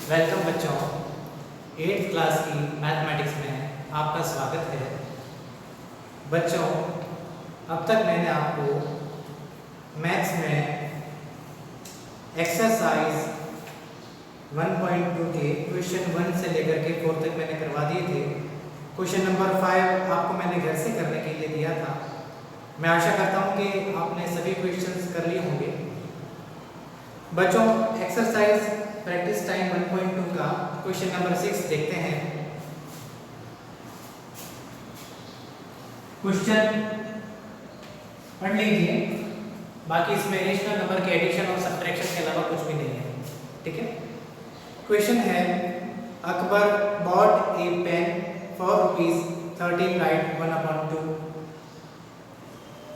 Welcome बच्चों, 8th class की mathematics में आपका स्वागत है। बच्चों, अब तक मैंने आपको मैथ्स में एक्सरसाइज 1.2 के क्वेश्चन 1 से लेकर के 4 तक मैंने करवा दिए थे। क्वेश्चन नंबर 5 आपको मैंने घर से करने के लिए दिया था। मैं आशा करता हूँ कि आपने सभी क्वेश्चंस कर लिए होंगे। बच्चों, एक्सरसाइज प्रैक्टिस टाइम 1.2 का क्वेश्चन नंबर 6 देखते हैं। क्वेश्चन पढ़ लीजिए, बाकी इसमें रेशनल नंबर के एडिशन और सब्ट्रैक्शन के अलावा कुछ भी नहीं है। ठीक है। क्वेश्चन है, Akbar bought a pen for ₹13, right 1/2,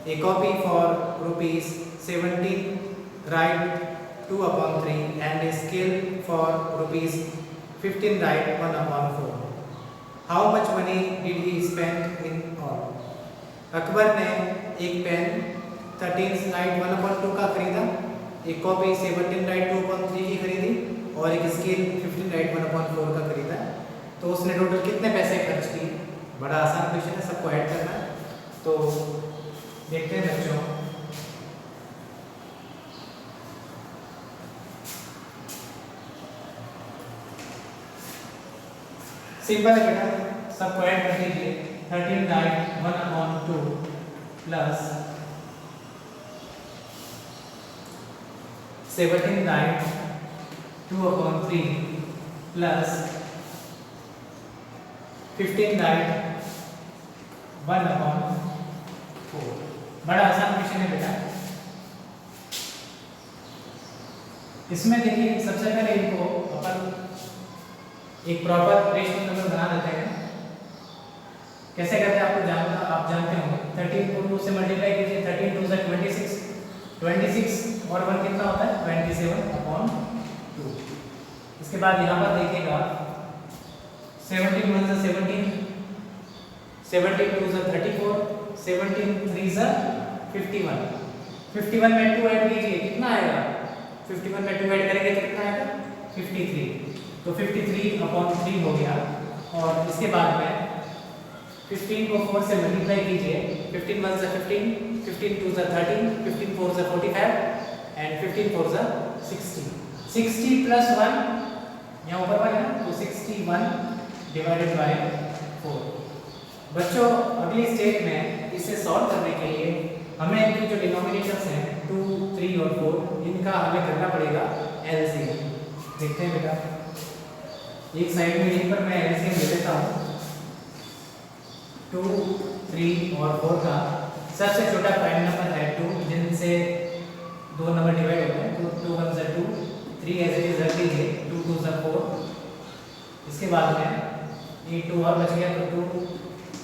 a copy for ₹17, right 2/3, and a scale for ₹15, right 1/4. How much money did he spend in all? Akbar ने एक पेन 13 राइट 1/2 का खरीदा, एक कॉपी 17 राइट 2/3 की खरीदी और एक स्केल 15 राइट 1/4 का खरीदा। तो उसने टोटल कितने पैसे खर्च किए? बड़ा आसान क्वेश्चन है, सबको ऐड करना है। तो देखते हैं बच्चों। सिंपल है बेटा, सबको ऐड कर दीजिए। 13 right 1/2 plus 17 right 2/3 plus 15 right 1/4। बड़ा आसान क्वेश्चन है बेटा। इसमें देखिए, सबसे पहले इनको अपन एक प्रॉपर रेशनल नंबर बना देते हैं। कैसे करते हैं आप जानते होंगे। 13 को 2 से मल्टीप्लाई कीजिए, 13 2 26, 26 और 1 कितना होता है 27/2। इसके बाद यहाँ पर देखिएगा 17 1 17, 17 2 34, 17 3 51। 51 में 2 ऐड कीजिए, कितना आएगा? 51 में 2 ऐड करेंगे तो कितना आएगा? 53। तो 53/3 हो गया। और इसके बाद में 15 को 4 से मल्टीप्लाई कीजिए। 15 1 15, 15 2 13, 15 4 45 एंड 15 4 60। 60 प्लस 1 यहाँ ऊपर वाला है ना, तो 61 डिवाइडेड बाय 4। बच्चों, अगली स्टेप में इसे सॉल्व करने के लिए हमें इनके जो डिनोमिनेटर्स हैं 2, 3 और 4, इनका हमें करना पड़ेगा एलसीएम। देखते हैं बेटा, एक साइड में यहीं पर मैं एलसीएम ले लेता हूँ। 2, 3 और 4 का सबसे छोटा प्राइम नंबर है 2, जिनसे दो नंबर डिवाइड होते हैं। तो 2 1 2, 3 एज इट इज रख दीजिए, 2 2 4। इसके बाद में एक 2 और बच गया, तो 2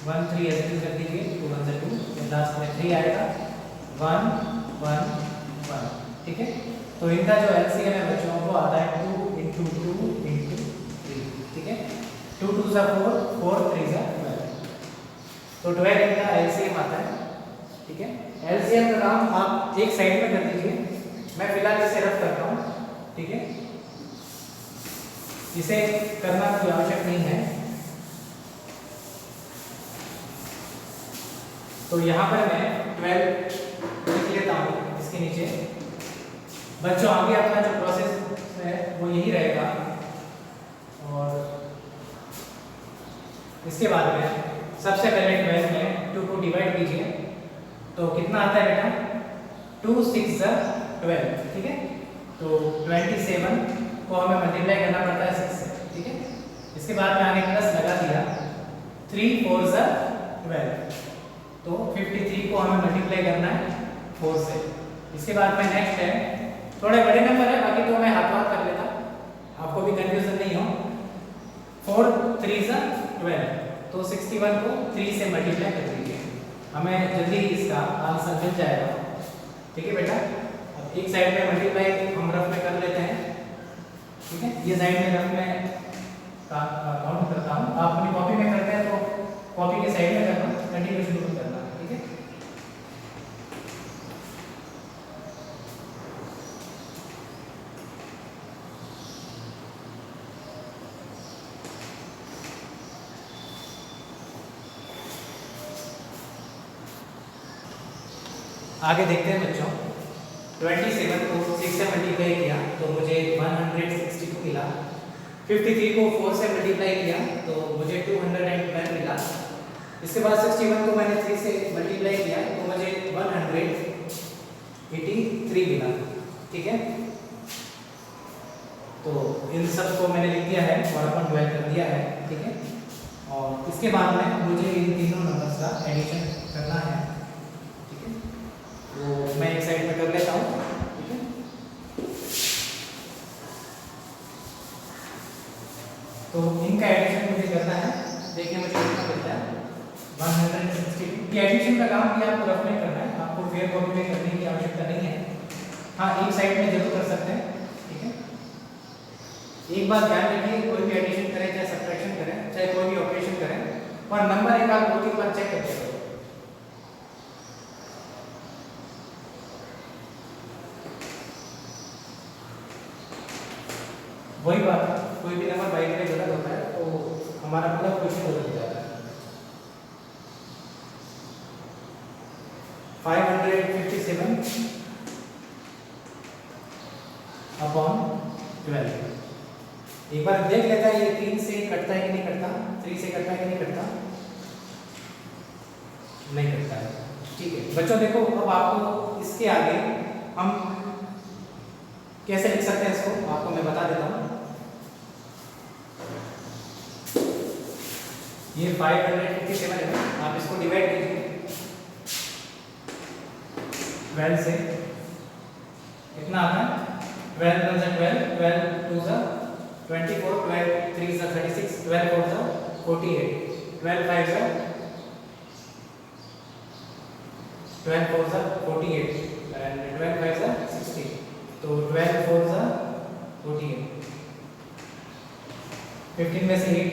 1 3 एज इट इज रख दीजिए, 2 1 2। लास्ट में 3 आएगा, 1 1 1। ठीक है। तो इनका जो एलसीएम है बच्चों वो आता है 2 × 2 × 3। ठीक है। 2 2 4, 4 3 12। तो 12 इनका एलसीएम आता है। ठीक है। एलसीएम का काम आप एक साइड में कर दीजिए, मैं फिलहाल इसे रफ करता हूँ। ठीक है। इसे करना कोई आवश्यक नहीं है। तो यहाँ पर मैं 12 लिख लेता हूँ इसके नीचे। बच्चों, आगे अपना जो प्रोसेस है वो यही रहेगा। और इसके बाद में सबसे पहले 12 में 2 को डिवाइड कीजिए, तो कितना आता है बेटा? 2 6 12। ठीक है। तो 27 को हमें मल्टीप्लाई करना पड़ता है 6 से। ठीक है। इसके बाद में आगे प्लस लगा दिया, 3 4 12। तो 53 को हमें मल्टीप्लाई करना है 4 से। इसके बाद में नेक्स्ट है, थोड़े बड़े नंबर है, बाकी तो मैं हाथ कर लेता, आपको भी कंफ्यूजन नहीं हो। 4 3 12। तो 61 को 3 से मल्टीप्लाई कर दीजिए, हमें जल्दी इसका आंसर मिल जाएगा। ठीक है बेटा। अब एक साइड में मल्टीप्लाई हम रफ में कर लेते हैं। ठीक है। ये साइड में रफ में काउंट करता हूँ, आप अपनी कॉपी में करते हैं तो कॉपी के साइड में करना, कंटिन्यूशन शुरू करना। ठीक है। आगे देखते हैं बच्चों। 27 को 6 से मल्टीप्लाई किया तो मुझे 162 मिला। 53 को 4 से मल्टीप्लाई किया तो मुझे 210 मिला। इसके बाद 61 को मैंने 3 से मल्टीप्लाई किया तो मुझे 183 मिला। ठीक है, तो इन सब को मैंने लिख दिया है और अपन डिवाइड कर दिया है। ठीक है, और इसके बाद में मुझे इन तीनों नंबर्स का एडिशन करना है। ठीक है, तो मैं एक साइड में कर लेता हूँ। ठीक है, तो इनका एडिशन मुझे करना है। देखिए मुझे कितना मिलता है 160। ये एडिशन का काम भी आपको रफ में करना है, आपको फेयर कॉपी में करने की आवश्यकता नहीं है। हाँ, एक साइड में जरूर कर सकते हैं। ठीक है, एक बात ध्यान रखिए, कोई भी एडिशन करें चाहे सब्ट्रैक्शन करें चाहे कोई भी ऑपरेशन करें, और नंबर एक बार 2-3 बार चेक करते रहो। वही बात, कोई भी नंबर बाई में गलत होता है तो हमारा पूरा क्वेश्चन गलत हो जाता है। 557 अपॉन 12। एक बार देख लेता है ये 3 से कटता है कि नहीं कटता, 3 से कटता है कि नहीं कटता, नहीं कटता है। ठीक है बच्चों, देखो अब आपको इसके आगे हम कैसे लिख सकते हैं इसको आपको मैं बता देता हूँ। ये 557 है, आप इसको डिवाइड कीजिए 12 से। कितना आता है? 12 1 12, 12 2 24, 12 3 36, 12 4 48, 12 5 12 4 48 and 12 5 60। तो 12 4 48। 15 में से 8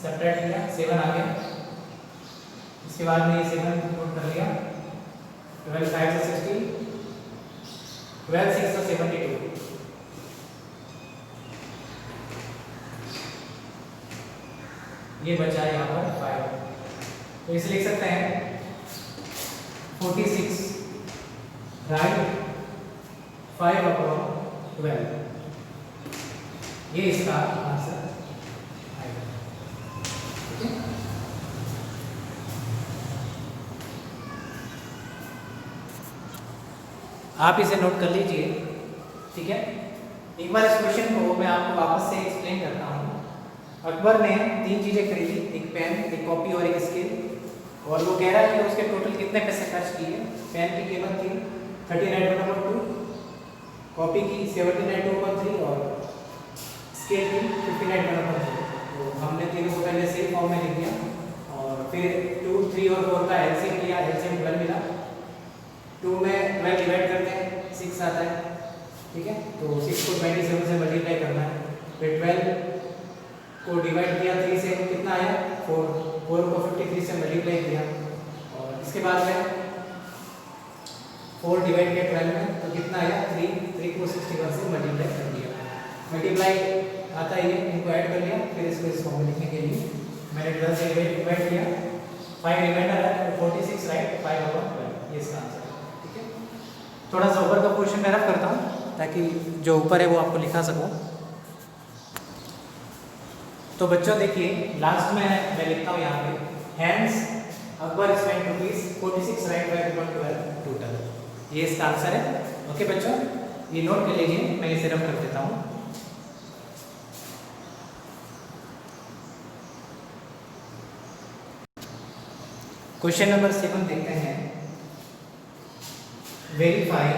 सब्ट्रैक्ट किया, 7 आ गया। इसके बाद में ये 7 नोट कर लिया। 12 5 60, 12 6 72। ये बचा है यहाँ पर 5, तो इसे लिख सकते हैं 46 राइट 5 अपॉन 12। ये इसका आंसर आएगा। ठीक है, आप इसे नोट कर लीजिए। ठीक है, एक बार इस क्वेश्चन को मैं आपको वापस से एक्सप्लेन करता हूँ। अकबर ने 3 चीज़ें खरीदी, एक पेन, एक कॉपी और एक स्केल, और वो कह रहा है कि उसके टोटल कितने पैसे खर्च किए। पेन की कीमत थी 39/2, कॉपी की 79/3 और स्केल की 59/3। तो हमने तीनों को पहले सेम फॉर्म में लिख दिया और फिर 2 3 और 4 का एलसीएम लिया, एलसीएम 12 मिला। 2 में 12 डिवाइड करते हैं 6 आता है। ठीक है, तो 6 को 27 से मल्टीप्लाई करना है, फिर 12 को डिवाइड किया 3 से, कितना आया 4 को 53 से मल्टीप्लाई किया, और इसके बाद में 4 डिवाइड किया 12 में तो कितना आया 3 को 61 से मल्टीप्लाई कर दिया। मल्टीप्लाई आता है, ये इनको ऐड कर लिया, फिर इसको इस फॉर्म में लिखने के लिए मैंने 12 से डिवाइड किया, 5 रिमाइंडर है 46 राइट 5/12, ये इसका आंसर है। ठीक है, थोड़ा सा ऊपर का क्वेश्चन मैं रफ करता हूँ ताकि जो ऊपर है वो आपको लिखा सकूँ। तो बच्चों देखिए लास्ट में मैं लिखता हूँ यहाँ पे, hands Akbar spend ₹46 right 5/12 total, ये इसका आंसर है। ओके बच्चों, ये नोट कर लीजिए, मैं इसे रफ कर देता हूँ। क्वेश्चन नंबर 7 देखते हैं। Verify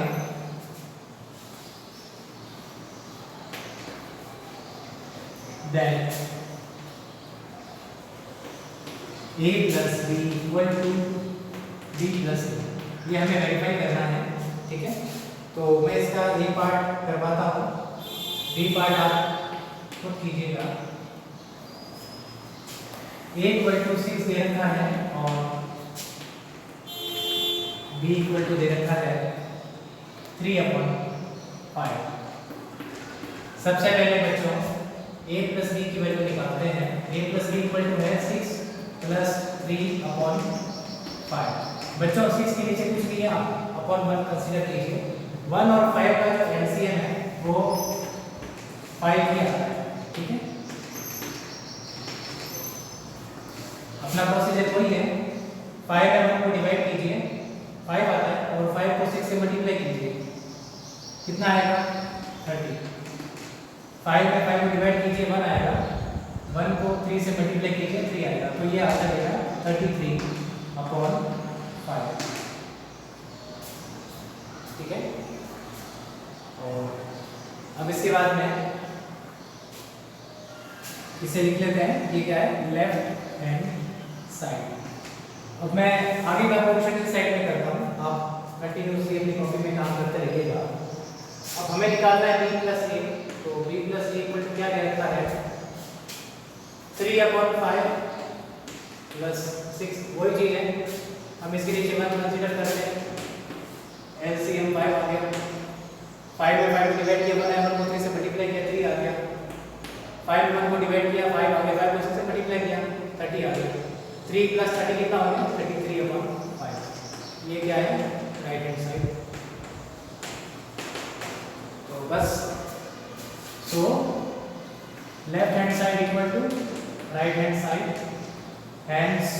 that a plus b equal to b plus a, ये हमें वेरीफाई करना है। ठीक है, तो मैं इसका ए पार्ट करवाता हूँ, बी पार्ट आप खुद कीजिएगा। a equal to 6 दे रखा है और b equal to दे रखा है 3/5। सबसे पहले बच्चों a plus b की वैल्यू निकालते हैं। a plus b equal to है 6 + 3/5। बच्चों उसी के नीचे कुछ नहीं है, आप अपॉन 1 कंसीडर कीजिए। 1 और 5 का जो एलसीएम है वो 5 ही आता है, ठीक है। अपना प्रोसीजर वही है, 5 में 1 को डिवाइड कीजिए, 5 आता है, और 5 को 6 से मल्टीप्लाई कीजिए, कितना आएगा 30। 5 में 5 को डिवाइड कीजिए, 1 आएगा, 1 को 3 से मल्टीप्लाई कीजिए, 3 आएगा, तो ये आता है 33/5, ठीक है। और अब इसके बाद में इसे लिख लेते हैं, ये क्या है, लेफ्ट हैंड साइड। अब मैं आगे का पोर्शन इस साइड में करता हूँ, आप कंटिन्यूसली अपनी कॉपी में काम करते रहिएगा। अब हमें निकालना है b + a, तो b + a इक्वल टू क्या रहता है, 3/5 + 6, वही चीज है। हम इसके नीचे 1 कंसीडर कर रहे हैं, एलसीएम 5 आ गया, 5 में 5 को डिवाइड किया, 1 है, 1 को 3 से मल्टीप्लाई किया, 3 आ गया, 5 में 1 को डिवाइड किया, 5 आ गया, 5 को 6 से मल्टीप्लाई किया, 30 आ गया, 3 + 30 कितना हो गया, 33/5। ये क्या है, राइट हैंड साइड। तो बस, so left hand side equal to right hand side, hence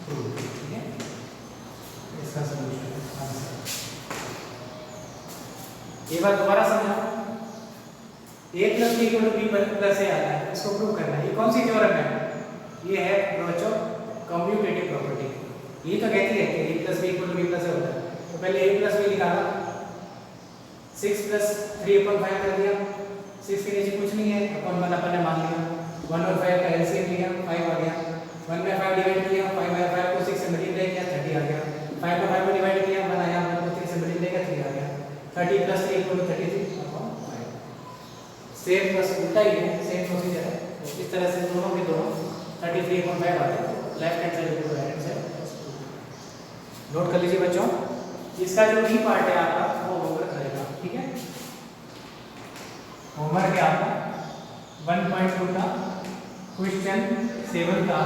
prove, ठीक है। इसका सॉल्यूशन आंसर। एक बार दोबारा समझो, a + b = b + a आता है, इसको प्रूव करना है। ये कौन सी थ्योरम है, ये है ब्रोचो कम्यूटेटिव प्रॉपर्टी। ये तो कहती है कि a + b = b + a होता है, तो पहले a + b निकाला, 6 + 3/5 कर दिया, 6 के नीचे कुछ नहीं है, अपन 1 अपन ने मान लिया, 1 और 5 का एलसीएम लिया, 5 आ गया, 1 में 5 डिवाइड किया, 5 को 6 से मल्टीप्लाई किया, 30 आ गया, 5 में 5 को डिवाइड किया, 1 आया, 1 को 3 से मल्टीप्लाई किया, 3 आ गया, 30 + 3 = 33/5। सेम बस उल्टा ही है, सेम प्रोसीजर है। तो इस तरह से दोनों के दोनों 33/5 आते हैं, लेफ्ट हैंड साइड को राइट हैंड साइड। नोट कर लीजिए बच्चों, इसका जो बी पार्ट है आपका वो होमवर्क रहेगा, ठीक है। होमवर्क है आपका 1.2 का क्वेश्चन 7 का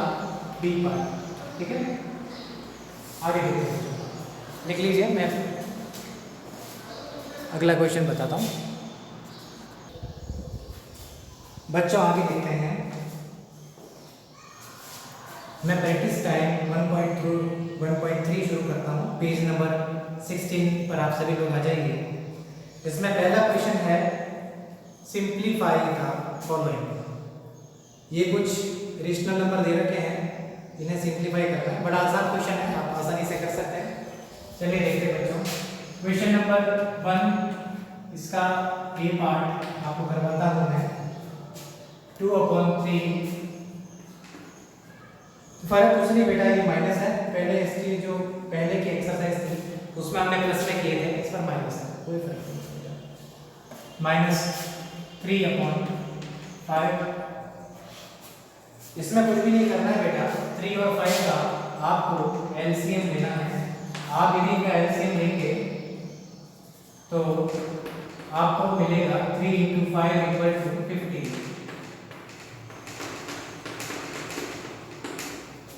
बी पार्ट, ठीक है। आगे देखते हैं, लिख लीजिए, मैं अगला क्वेश्चन बताता हूँ बच्चों। आगे देखते हैं, मैं प्रैक्टिस टाइम 1.3 शुरू करता हूँ, पेज नंबर 16 पर आप सभी लोग आ जाइए। इसमें पहला क्वेश्चन है, सिंप्लीफाई द फॉलोइंग। ये कुछ रेशनल नंबर दे रखे हैं, इन्हें सिंप्लीफाई करना है, बड़ा आसान क्वेश्चन है, आप आसानी से कर सकते हैं। चलिए देखते हैं बच्चों, क्वेश्चन नंबर 1, इसका ए पार्ट आपको करवाता हूँ मैं। 2/3, फर्क कुछ नहीं बेटा, ये माइनस है, पहले इसकी जो पहले की एक्सरसाइज थी उसमें हमने प्लस में किए थे, इस पर माइनस है, कोई फर्क नहीं, -3/5। इसमें कुछ भी नहीं करना है बेटा, 3 और 5 का आपको एलसीएम लेना है। आप यदि का एलसीएम लेंगे तो आपको मिलेगा 3 × 5 = 50,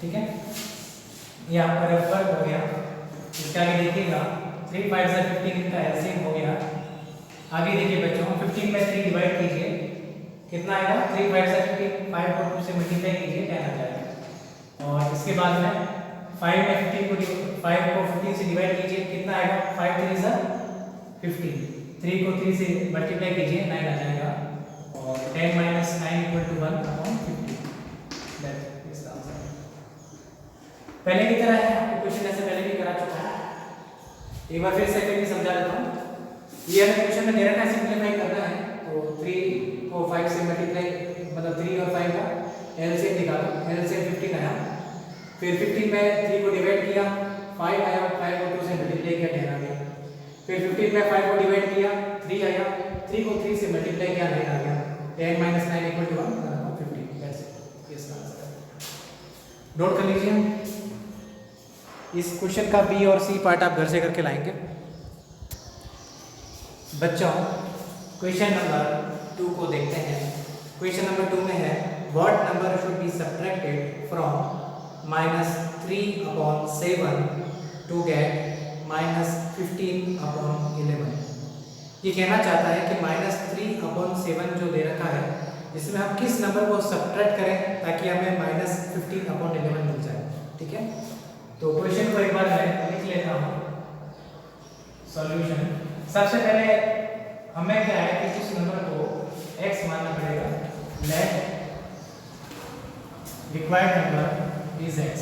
ठीक है। ये आपका रेफर हो गया। इसका आगे देखिएगा, 3 × 5 = 15 का एलसीएम हो गया। आगे देखिए बच्चों, 15 में 3 डिवाइड कीजिए, कितना आएगा, 3 × 5 = 15, 5 को 2 से मल्टीप्लाई कीजिए, 10 आ जाएगा। और इसके बाद में 5 में 5 को 15 से डिवाइड कीजिए, कितना आएगा, 5 × 3 = 15, 3 को 3 से मल्टीप्लाई कीजिए, 9 आ जाएगा, और 10 - 9 = 1/50। इसका आंसर पहले की तरह है, आपको क्वेश्चन ऐसे पहले भी करा चुका है, एक बार फिर से फिर समझा देता हूँ। ये हमें क्वेश्चन में दे रखा है, सिंप्लीफाई करना है, तो 3 को 5 से मल्टीप्लाई, मतलब 3 और 5 का एलसीएम निकालो, एलसीएम 15 आया, फिर 15 में 3 को डिवाइड किया, 5 आया, 5 को 2 से मल्टीप्लाई किया, 10 आ गया, फिर 15 में 5 को डिवाइड किया, 3 आया, 3 को 3 से मल्टीप्लाई किया, 9 आ गया, 10 - 9 = 1/50। दैट्स इट, इसका आंसर है। नोट कर लीजिए, इस क्वेश्चन का बी और सी पार्ट आप घर से करके लाएंगे बच्चों। क्वेश्चन नंबर 2 को देखते हैं। क्वेश्चन नंबर 2 में है, what number should be subtracted from -3/7 to get -15/11। ये कहना चाहता है कि -3/7 जो दे रखा है इसमें हम किस नंबर को सब्ट्रैक्ट करें ताकि हमें -15/11 मिल जाए। ठीक है, तो क्वेश्चन को एक बार मैं लिख लेता हूँ। सॉल्यूशन, सबसे पहले हमें क्या है कि इस नंबर को x मानना पड़ेगा। Late required number is x।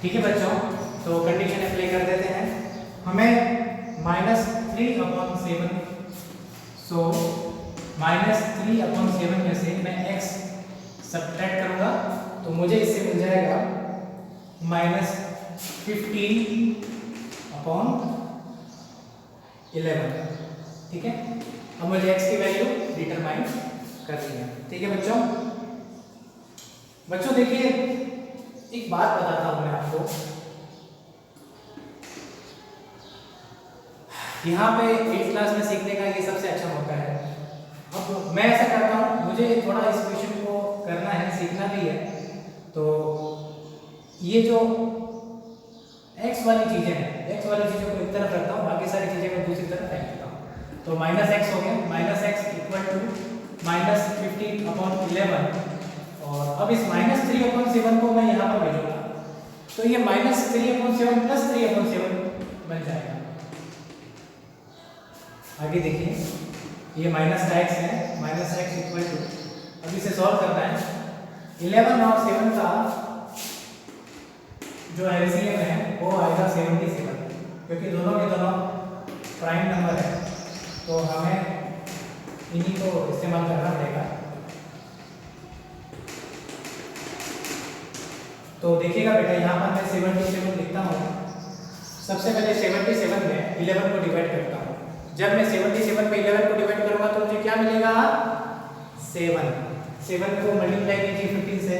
ठीक है बच्चों, तो कंडीशन अप्लाई कर देते हैं। हमें -3/7, सो -3/7 में से मैं x सब्ट्रैक्ट करूंगा तो मुझे इससे मिल जाएगा -15/11। ठीक है, अब मुझे x की वैल्यू डिटरमाइन करनी है। ठीक है बच्चों, देखिए एक बात बताता हूं मैं आपको। यहाँ पे 8th क्लास में सीखने का ये सबसे अच्छा मौका है। अब मैं ऐसा करता हूँ, मुझे थोड़ा इस क्वेश्चन को करना है, सीखना भी है। तो ये जो x वाली चीजें हैं, x वाली चीजों को एक तरफ रखता हूँ, बाकी सारी चीजें मैं दूसरी तरफ फेंक देता हूँ। तो -x हो गया, -x इक्वल टू -15/11। और अब इस -3/7 को मैं यहाँ पर भेजूंगा तो ये -3/7 प्लस 3/7 बन जाएगा। आगे देखिए, ये माइनस का x है, -x इक्वल टू, अब इसे सॉल्व करना है। 11 और 7 का जो एलसीएम है वो आएगा 77, क्योंकि दोनों के दोनों प्राइम नंबर है तो हमें इन्हीं को इस्तेमाल करना पड़ेगा। तो देखिएगा बेटा, यहाँ पर मैं 77 लिखता हूँ। सबसे पहले 77 में 11 को डिवाइड करता हूँ। जब मैं 77 में 11 को डिवाइड करूंगा तो मुझे क्या मिलेगा? 7 को मल्टीप्लाई कीजिए 15 से,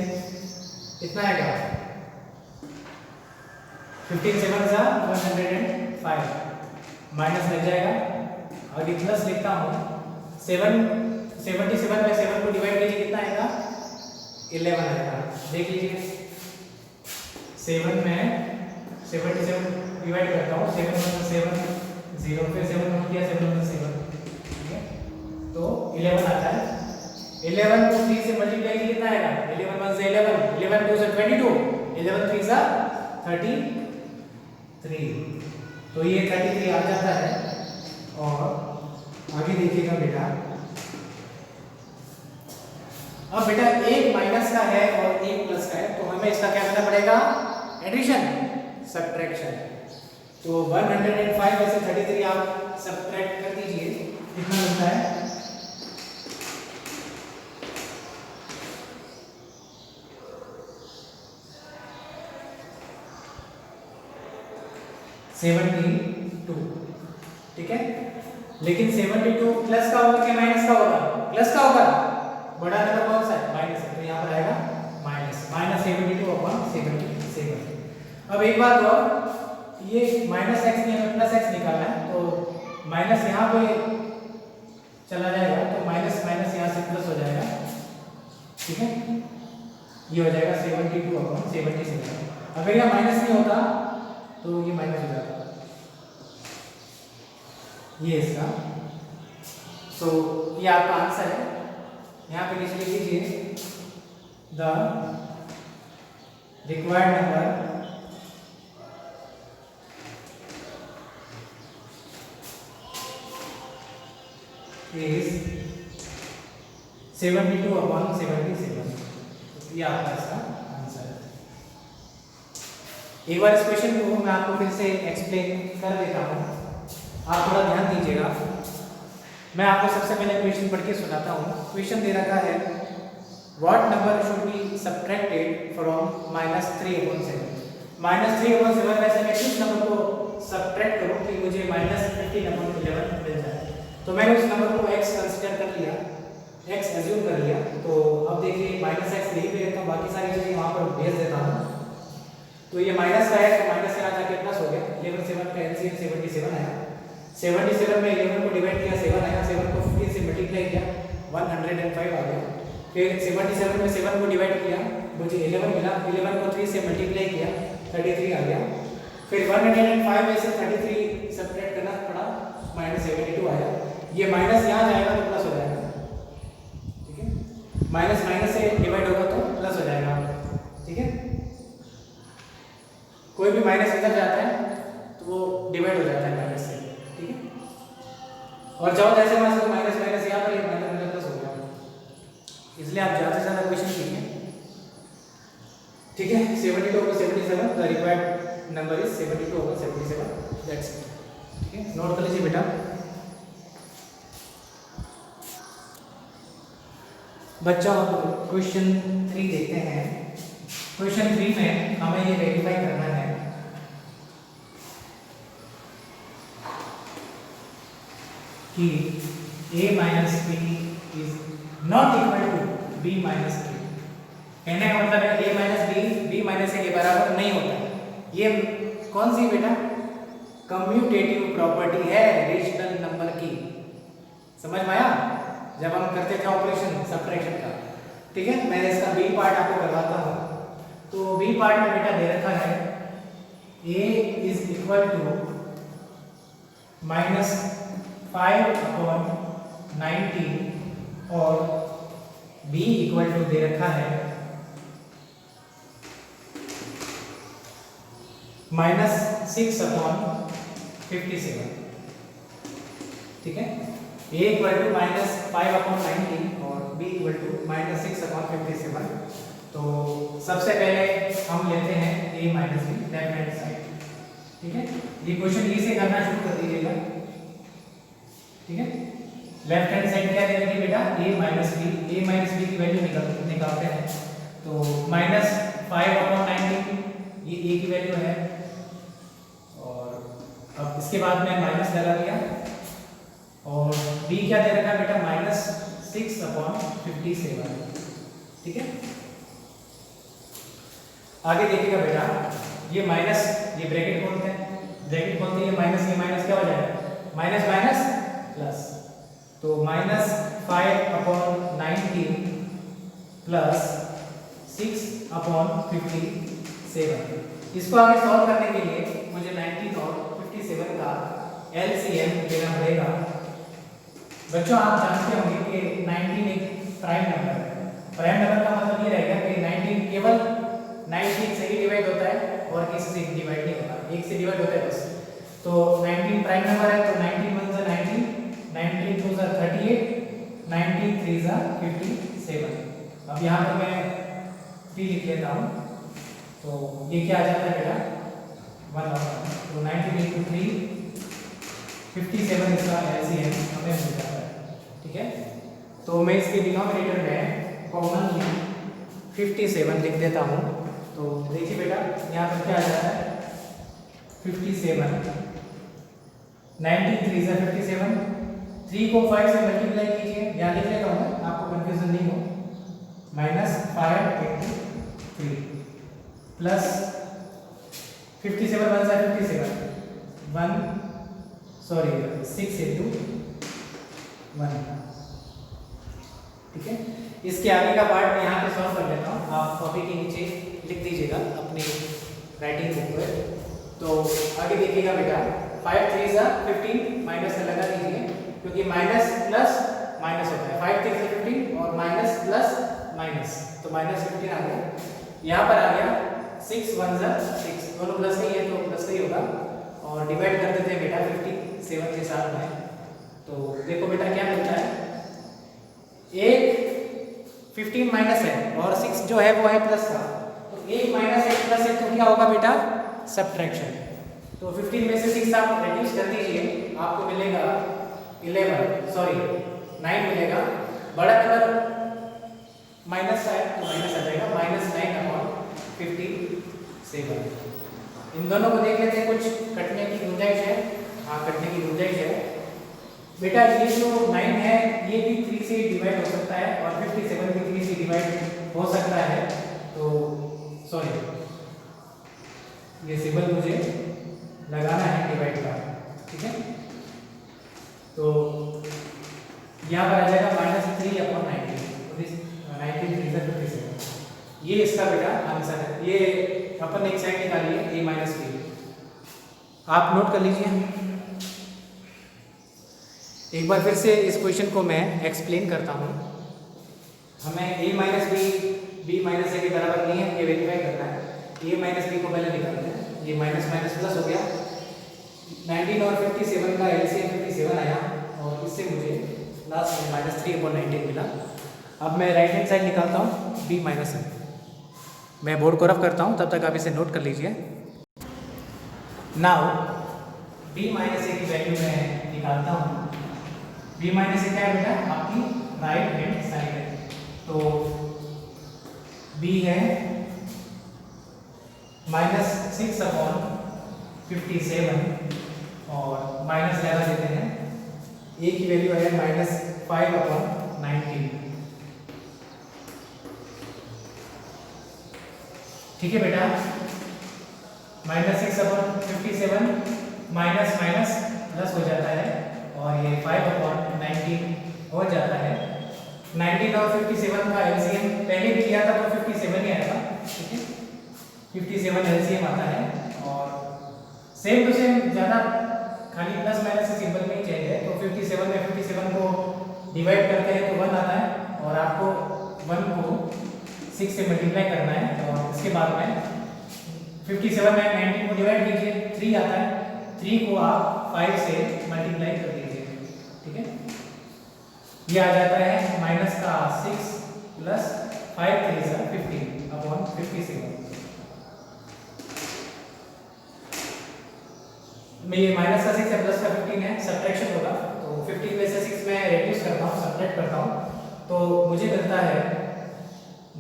कितना आएगा? 15 7 जा 105, माइनस लग जाएगा। आगे प्लस लिखता हूँ। 77 में 7 को डिवाइड कीजिए, कितना आएगा? 11 आएगा। देख लीजिए, 7 में 77 डिवाइड करता हूँ, 7 1 7 0, फिर 7 किया 7 1 7, ठीक है, तो 11 आता है। 11 को 3 से मल्टीप्लाई कीजिए, कितना आएगा? 11 1 से 11, 11 2 से 22, 11 3 से 33, तो ये 33 आ जाता है। और आगे देखिएगा बेटा, अब बेटा एक माइनस का है और एक प्लस का है, तो हमें इसका क्या करना पड़ेगा? Addition, subtraction. तो 105 में से 33 आप सब्ट्रैक्ट कर दीजिए, कितना मिलता है? 72, ठीक है। लेकिन 72 प्लस का होगा कि माइनस का होगा? प्लस का होगा। बड़ा नंबर कौन सा है? माइनस है, तो यहाँ पर आएगा -72/77। अब एक बात और, ये माइनस एक्स नहीं हमें प्लस एक्स निकालना है, तो माइनस यहाँ पे चला जाएगा, तो माइनस माइनस यहाँ से प्लस हो जाएगा, ठीक है। ये हो जाएगा 72/77। अगर यह माइनस नहीं होता तो ये माइनस हो जाता, ये इसका। सो ये आपका आंसर है। यहाँ पे नीचे लिख लीजिए, द रिक्वायर्ड नंबर is 72/77। ये आपका इसका आंसर है। एक बार इस क्वेश्चन को मैं आपको फिर से एक्सप्लेन कर देता हूँ, आप थोड़ा ध्यान दीजिएगा। मैं आपको सबसे पहले क्वेश्चन पढ़ के सुनाता हूँ। क्वेश्चन दे रखा है, what number should be subtracted from -3/7। -3/7 में से मैं किस नंबर को सब्ट्रैक्ट करूँ कि मुझे -15/11 मिल जाए। तो मैंने उस नंबर को x कंसीडर कर लिया, x एज्यूम कर लिया। तो अब देखिए -x यहीं पे रखता हूँ, बाकी सारी चीजें वहाँ पर भेज देता हूँ। तो ये माइनस का है, तो माइनस से आ जाके प्लस हो गया। 11 7 का एलसीएम 77 आया। 77 में 11 को डिवाइड किया 7 आया, 7 को 15 से मल्टीप्लाई किया 105 आ गया। फिर 77 में 7 को डिवाइड किया मुझे 11 मिला, 11 को 3 से मल्टीप्लाई किया 33 आ गया। फिर 105 में से 33 सब्ट्रैक्ट करना पड़ा, -72 आया। ये माइनस यहाँ जाएगा तो प्लस हो जाएगा, ठीक है, माइनस माइनस से डिवाइड होगा तो प्लस हो जाएगा, ठीक है। कोई भी माइनस इधर जाता है तो वो डिवाइड हो जाता है माइनस से, ठीक है। और जाओ जैसे माइनस माइनस यहाँ पर माइनस प्लस हो गया, इसलिए आप ज़्यादा से ज़्यादा क्वेश्चन कीजिए, ठीक है। 72 over 77 the required number is 72 over 77, that's it, ठीक है। नोट कर लीजिए बेटा। बच्चों अब क्वेश्चन 3 देखते हैं। क्वेश्चन 3 में हमें ये वेरीफाई करना है कि a minus b is not equal to b minus a। कहने का मतलब है a minus b minus a के बराबर नहीं होता। ये कौन सी बेटा कम्यूटेटिव प्रॉपर्टी है रेशनल नंबर की, समझ में आया? जब हम करते थे ऑपरेशन सब्ट्रैक्शन का, ठीक है। मैं इसका बी पार्ट आपको करवाता हूँ। तो बी पार्ट में बेटा दे रखा है a इज इक्वल टू -5/90 और b इक्वल टू दे रखा है -6/57, ठीक है। a इक्वल टू -5/90 और b इक्वल टू -6/57। तो सबसे पहले हम लेते हैं a minus b left hand side, ठीक है। ये क्वेश्चन e से करना शुरू कर दीजिएगा, ठीक है। लेफ्ट हैंड साइड क्या दे रखी है बेटा a माइनस b की वैल्यू निकालते हैं। तो -5/90 ये a की वैल्यू है, और अब इसके बाद में माइनस लगा दिया, और b क्या दे रखा है बेटा -6/57, ठीक है। आगे देखिएगा बेटा, ये माइनस, ये ब्रैकेट खोलते हैं, ब्रैकेट खोलते ही माइनस क्या हो जाएगा, माइनस माइनस प्लस। तो -5/90 प्लस 6/57। इसको आगे सॉल्व करने के लिए मुझे 19 और 57 का एलसीएम लेना पड़ेगा। बच्चों आप जानते होंगे कि 19 एक प्राइम नंबर है। प्राइम नंबर का मतलब ये रहेगा कि 19 केवल 19 से ही डिवाइड होता है और किसी से डिवाइड नहीं होता, एक से डिवाइड होता है बस। तो 19 प्राइम नंबर है, तो 19 1 * 19, 19 2 * 38, 19 3 * 57। अब यहाँ पर मैं 3 लिख लेता हूँ, तो ये क्या आ जाता है बेटा 1 और 1। तो 19 × 3 57 इसका एलसीएम हमें मिल जाता है, ठीक है। तो मैं इसके डिनोमिनेटर में कॉमनली 57 लिख देता हूँ। तो देखिए बेटा यहाँ पर क्या आ जाता है 57, 19 3 * 57, 3 को 5 से मल्टीप्लाई कीजिए, यहाँ लिख लेता हूँ आपको कंफ्यूजन नहीं हो, -5 × 3 प्लस 57 1 * 57, 6 × 1, ठीक है। इसके आगे का पार्ट मैं यहाँ पे सॉल्व कर लेता हूँ, आप कॉपी के नीचे लिख दीजिएगा अपनी राइटिंग बुक पर। तो आगे देखिएगा बेटा 5 3 * 15, माइनस से लगा दीजिए क्योंकि माइनस प्लस माइनस होता है, 5 3 = 15 और माइनस प्लस माइनस, तो -15 आ गया। यहाँ पर आ गया 6 1 * 6, दोनों प्लस नहीं है तो प्लस ही होगा, और डिवाइड कर देते हैं बेटा 57 के साथ में। तो देखो बेटा क्या मिलता है, एक 15 माइनस है और 6 जो है वो है प्लस का, तो 1 - 1 + 1 तो क्या होगा बेटा सब्ट्रैक्शन। तो 15 में से 6 आप रिड्यूस कर दीजिए, आपको मिलेगा 9 मिलेगा। बड़ा नंबर माइनस है तो माइनस आ जाएगा, -9/57। इन दोनों को देख लेते हैं, कुछ कटने की गुंजाइश है, हाँ कटने की गुंजाइश है बेटा। ये जो 9 है ये भी 3 से डिवाइड हो सकता है और 57 भी 3 से डिवाइड हो सकता है। तो सॉरी, ये सिंबल मुझे लगाना है डिवाइड का, ठीक है। यहाँ पर आ जाएगा -3/19, 19×3=57। ये इसका बेटा आंसर है। ये अपन ने एक साइड निकाली है a - b, आप नोट कर लीजिए। एक बार फिर से इस क्वेश्चन को मैं एक्सप्लेन करता हूँ। हमें a - b b - a के बराबर नहीं है, ये वेरीफाई करना है। a - b को पहले निकालते हैं। ये माइनस माइनस प्लस हो गया। 19 और 57 का एलसीएम 57 आया और इससे मुझे लास्ट में -3/19 मिला। अब मैं राइट हैंड साइड निकालता हूँ b - a। मैं बोर्ड को रफ करता हूँ, तब तक आप इसे नोट कर लीजिए। नाउ b - a की वैल्यू मैं निकालता हूँ। b - a क्या है बेटा? आपकी राइट हैंड साइड है। तो b है -6/57 और माइनस लगा देते हैं। a की वैल्यू है -5/19। ठीक है बेटा, -6/57 माइनस माइनस प्लस हो जाता है और ये 5/19 हो जाता है। 19 और 57 का एलसीएम पहले भी लिया था तो 57 ही आया था। ठीक है, 57 एलसीएम आता है और सेम टू सेम, ज़्यादा खाली प्लस माइनस से सिंबल में ही चेंज है। तो 57 में 57 को डिवाइड करते हैं तो 1 आता है और आपको 1 को 6 से मल्टीप्लाई करना है। और इसके बाद में 57 में 19 को डिवाइड कीजिए, 3 आता है। 3 को आप 5 से मल्टीप्लाई कर दीजिए। ठीक है, ये आ जाता है -6 प्लस 5 × 3 = 15/57 में। ये -6 है प्लस का 15 है, सब्ट्रैक्शन होगा। तो 15 में से 6 मैं रेड्यूस करता हूँ, सब्ट्रैक्ट करता हूँ, तो मुझे मिलता है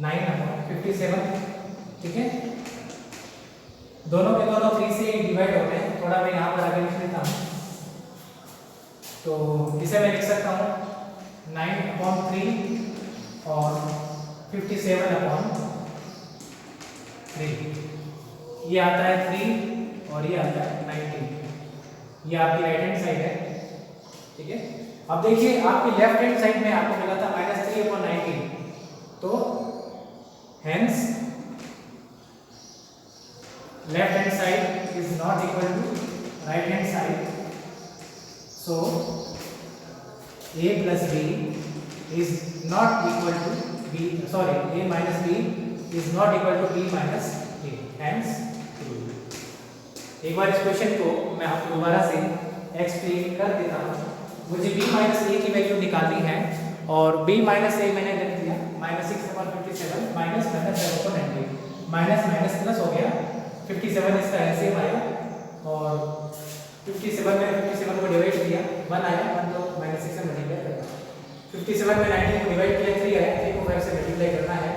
9/57। ठीक है, दोनों के दोनों 3 से डिवाइड होते हैं। थोड़ा मैं यहाँ पर आगे लिख लेता हूँ, तो इसे मैं लिख सकता हूँ 9/3 और 57/3। ये आता है 3 और ये आता है 19। ये आपकी राइट हैंड साइड है। ठीक है, अब देखिए आपकी लेफ्ट हैंड साइड में आपको मिला था -3/19, तो hence left hand side is not equal to right hand side. So a + b is not equal to b, sorry, a - b is not equal to b - a, hence true। एक बार इस question को मैं आपको दोबारा से explain कर देता हूँ। मुझे b - a की वैल्यू निकालनी है और b - a मैंने लिख दिया -6/57 -7/19, माइनस माइनस प्लस हो गया। 57 इसका एलसीएम आया और 57 में 57 को डिवाइड किया, 1 आया, 1 तो -6 से मल्टीप्लाई करना। 57 में 19 को डिवाइड किया, 3 आया, 3 को 5 से मल्टीप्लाई करना है।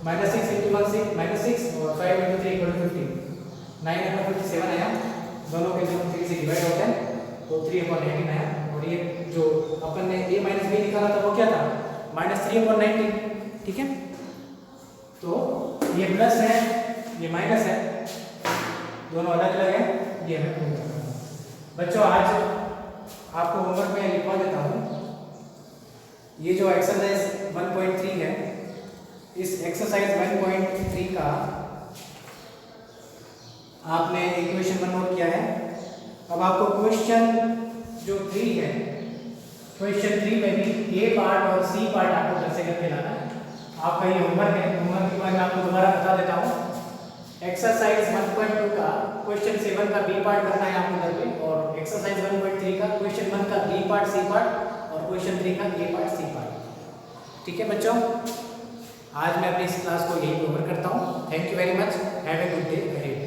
-6 × 1 6 -6 और 5 × 3 = 15। 9/57 आया, दोनों के दोनों 3 से डिवाइड होते हैं तो 3/19 आया। और ये जो अपन ने a - b निकाला था वो क्या था? -3/19। ठीक है, तो ये प्लस है, ये माइनस है, दोनों अलग अलग है। ये हमें प्रूव करना है। बच्चों, आज आपको होमवर्क में लिखवा देता हूँ। ये जो एक्सरसाइज 1.3 है, इस एक्सरसाइज 1.3 का आपने इक्वेशन 1 नोट किया है। अब आपको क्वेश्चन जो 3 है, क्वेश्चन 3 में भी ए पार्ट और सी पार्ट आपको घर से करके लाना है। आपका ये होमवर्क है। होमवर्क के बाद मैं आपको दोबारा बता देता हूँ। एक्सरसाइज 1.2 का क्वेश्चन 7 का बी पार्ट करना है आपको घर पे, और एक्सरसाइज 1.3 का क्वेश्चन 1 का बी पार्ट, सी पार्ट, और क्वेश्चन 3 का ए पार्ट, सी पार्ट। ठीक है बच्चों, आज मैं अपनी इस क्लास को यही ओवर करता हूँ। Thank you very much, have a good day ahead.